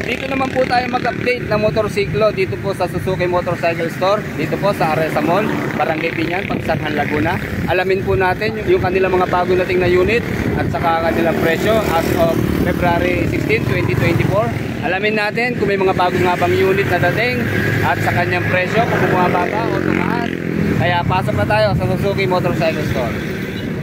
Dito naman po tayo mag-update ng motorsiklo dito po sa Suzuki Motorcycle Store. Dito po sa Aresa Mall, Barangay Piñan, Pagsanhan, Laguna. Alamin po natin yung kanilang mga bago nating na unit at saka kanilang presyo as of February 16, 2024. Alamin natin kung may mga bago nga bang unit na dating at sa kanyang presyo, kung bumaba ba o tumaas. Kaya pasok na tayo sa Suzuki Motorcycle Store.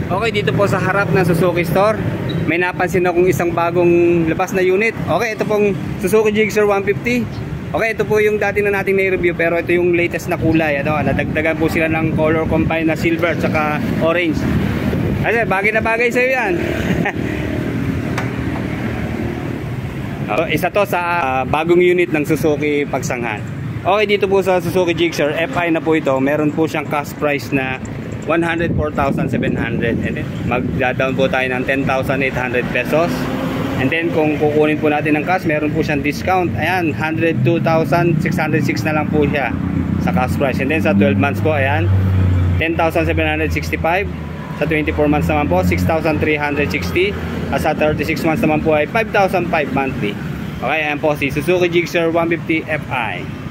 Okay, dito po sa harap ng Suzuki Store, may napansin akong isang bagong labas na unit. Okay, ito pong Suzuki Gixxer 150. Okay, ito po yung dati na nating na-review, pero ito yung latest na kulay. Nadagdagan po sila ng color combine na silver at saka orange. Kasi bagay na bagay sa'yo yan. Isa to sa bagong unit ng Suzuki Pagsanghan. Okay, dito po sa Suzuki Gixxer FI na po ito, meron po siyang cash price na 104,700, and then magda-down po tayo ng 10,800 pesos. And then kung kukunin po natin ng cash, meron po siyang discount. Ayan, 102,606 na lang po siya sa cash price. And then sa 12 months po, ayan, 10,765. Sa 24 months naman po, 6,360. At sa 36 months naman po ay 5,005 monthly. Okay, ayan po si Suzuki Gixxer 150 FI.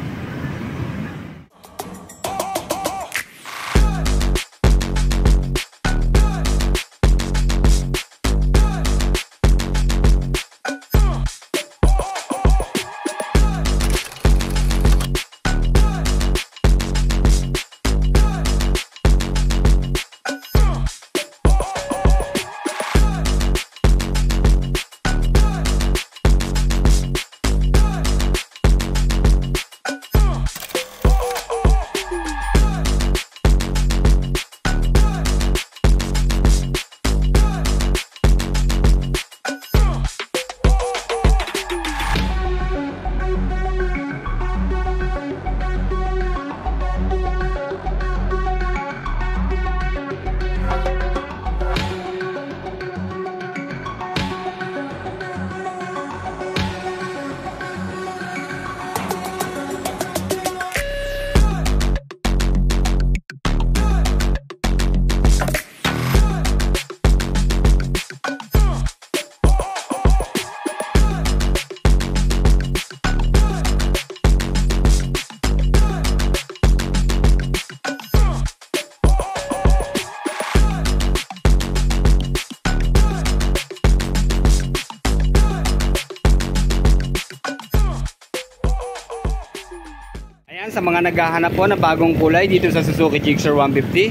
Sa mga naghahanap po ng bagong kulay dito sa Suzuki Gixxer 150,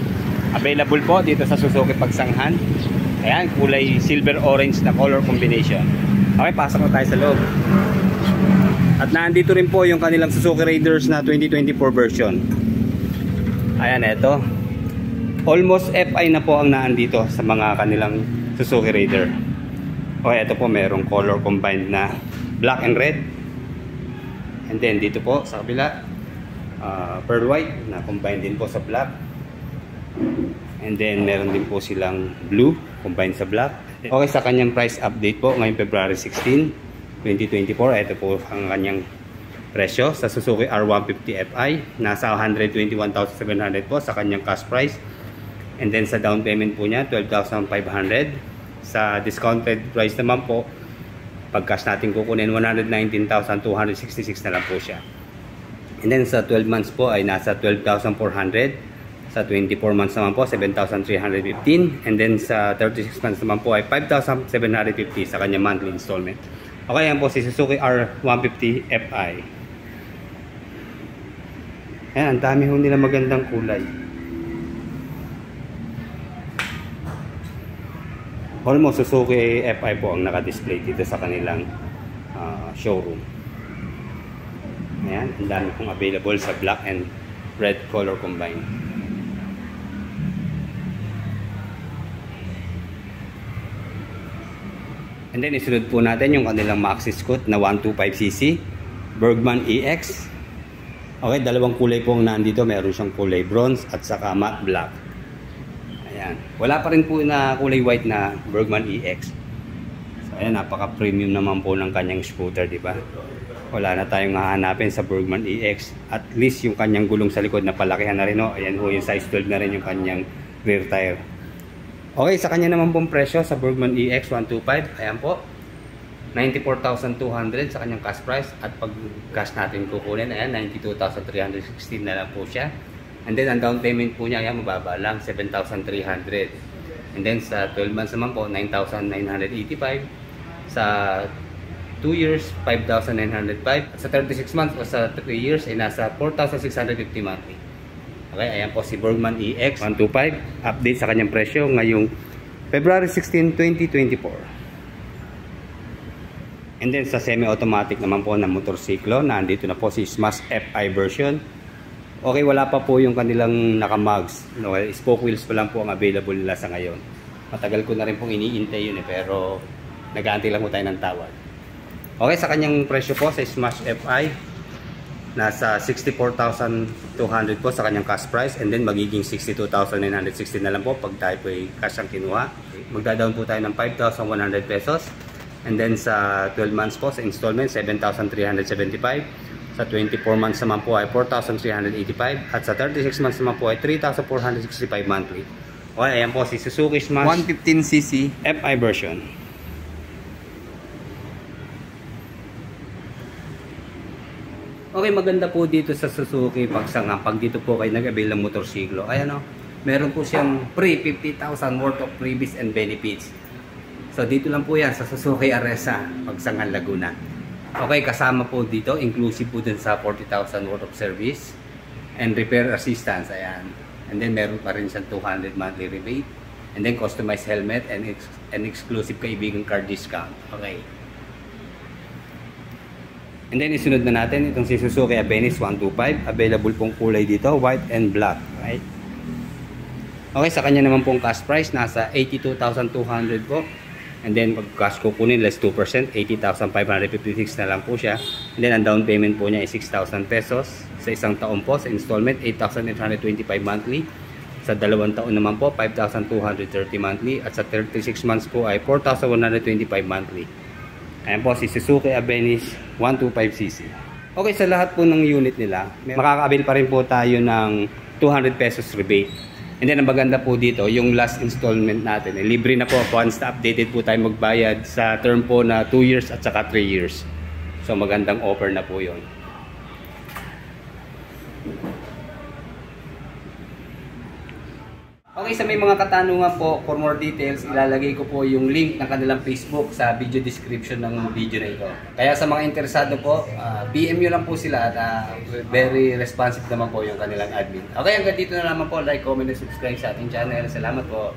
available po dito sa Suzuki Pagsanghan. Ayan, kulay silver orange na color combination. Okay, pasok na tayo sa loob. At nandito rin po yung kanilang Suzuki Raiders na 2024 version. Ayan, eto. Almost FI na po ang naandito sa mga kanilang Suzuki Raider. Okay, ito po merong color combined na black and red. And then dito po sa kabila, pearl white na combined din po sa black. And then meron din po silang blue combined sa black. Okay, sa kanyang price update po ngayong February 16, 2024, ito po ang kanyang presyo sa Suzuki R150 Fi. Nasa 121,700 po sa kanyang cash price. And then sa down payment po niya 12,500. Sa discounted price naman po, pag cash natin kukunin 119,266 na lang po siya. And then sa 12 months po ay nasa 12,400. Sa 24 months naman po 7,315. And then sa 36 months naman po ay 5,750 sa kanya monthly installment. Okay, yan po si Suzuki R150 Fi. Ayan, ang dami ho nila magandang kulay. Almost Suzuki Fi po ang naka-display dito sa kanilang showroom. Ayan, ang dami pong available sa black and red color combined. And then isunod po natin yung kanilang Maxi Scoot na 125cc Bergman EX. Okay, dalawang kulay po ang nandito. Meron siyang kulay bronze at saka matte black. Ayan, wala pa rin po na kulay white na Bergman EX. So ayan, napaka-premium naman po ng kanyang scooter, di ba? Wala na tayong hahanapin sa Bergman EX. At least yung kanyang gulong sa likod na palakihan na rin, no? Ayan ho, yung size 12 na rin yung kanyang rear tire. Okay, sa kanya naman pong presyo sa Bergman EX 125, ayan po, 94,200 sa kanyang cash price, at pag cash natin kukunin, ayan, 92,316 na lang po siya. And then ang down payment po niya, ayan, mababa lang, 7,300. And then sa 12 months naman po, 9,985. Sa 2 years, 5,905. At sa 36 months o sa 3 years ay nasa 4,650 monthly. Okay, ayan po si Burgman EX 125. Update sa kanyang presyo ngayong February 16, 2024. And then sa semi-automatic naman po na motorsiklo, nandito na po si Smash FI version. Okay, wala pa po yung kanilang naka-mugs. No, spoke wheels pa lang po ang available nila sa ngayon. Matagal ko na rin pong iniintay yun pero nag-aantay lang po tayo ng tawad. Okay, sa kanyang presyo po sa Smash FI, nasa 64,200 po sa kanyang cash price, and then magiging 62,960 na lang po pag tayo po ay cash ang kinuha. Magda-down po tayo ng 5,100 pesos. And then sa 12 months po sa installment, 7,375. Sa 24 months naman po ay 4,385. At sa 36 months naman po ay 3,465 monthly. Okay, ayan po si Suzuki Smash 115cc FI version. Okay, maganda po dito sa Suzuki Pagsanga. Pag dito po kayo nag-avail ng motorsiklo, ay ano, meron po siyang free 50,000 worth of freebies and benefits. So dito lang po yan sa Suzuki Aresa, Pagsangan, Laguna. Okay, kasama po dito, inclusive po dun sa 40,000 worth of service and repair assistance. Ayan. And then meron pa rin siyang 200 monthly rebate. And then customized helmet and exclusive kaibigan card discount. Okay. And then isunod na natin itong si Suzuki Abenis 125. Available pong kulay dito, white and black. Right? Okay, sa kanya naman pong cash price, nasa 82,200 po. And then pag cash kukunin, less 2%, 80,556 na lang po siya. And then ang down payment po niya ay 6,000 pesos. Sa isang taon po, sa installment, 8,825 monthly. Sa 2 taon naman po, 5,230 monthly. At sa 36 months po ay 4,125 monthly. Ayan po si Suzuki Abenis 125cc. Okay, sa lahat po ng unit nila, makaka-avail pa rin po tayo ng 200 pesos rebate. And then ang maganda po dito, yung last installment natin, libre na po once na updated po tayo magbayad sa term po na 2 years at saka 3 years. So magandang offer na po yun. Okay, sa may mga katanungan po, for more details, ilalagay ko po yung link ng kanilang Facebook sa video description ng video na ito. Kaya sa mga interesado po, PM nyo lang po sila at very responsive naman po yung kanilang admin. Okay, hanggang dito na naman po. Like, comment, and subscribe sa ating channel. Salamat po.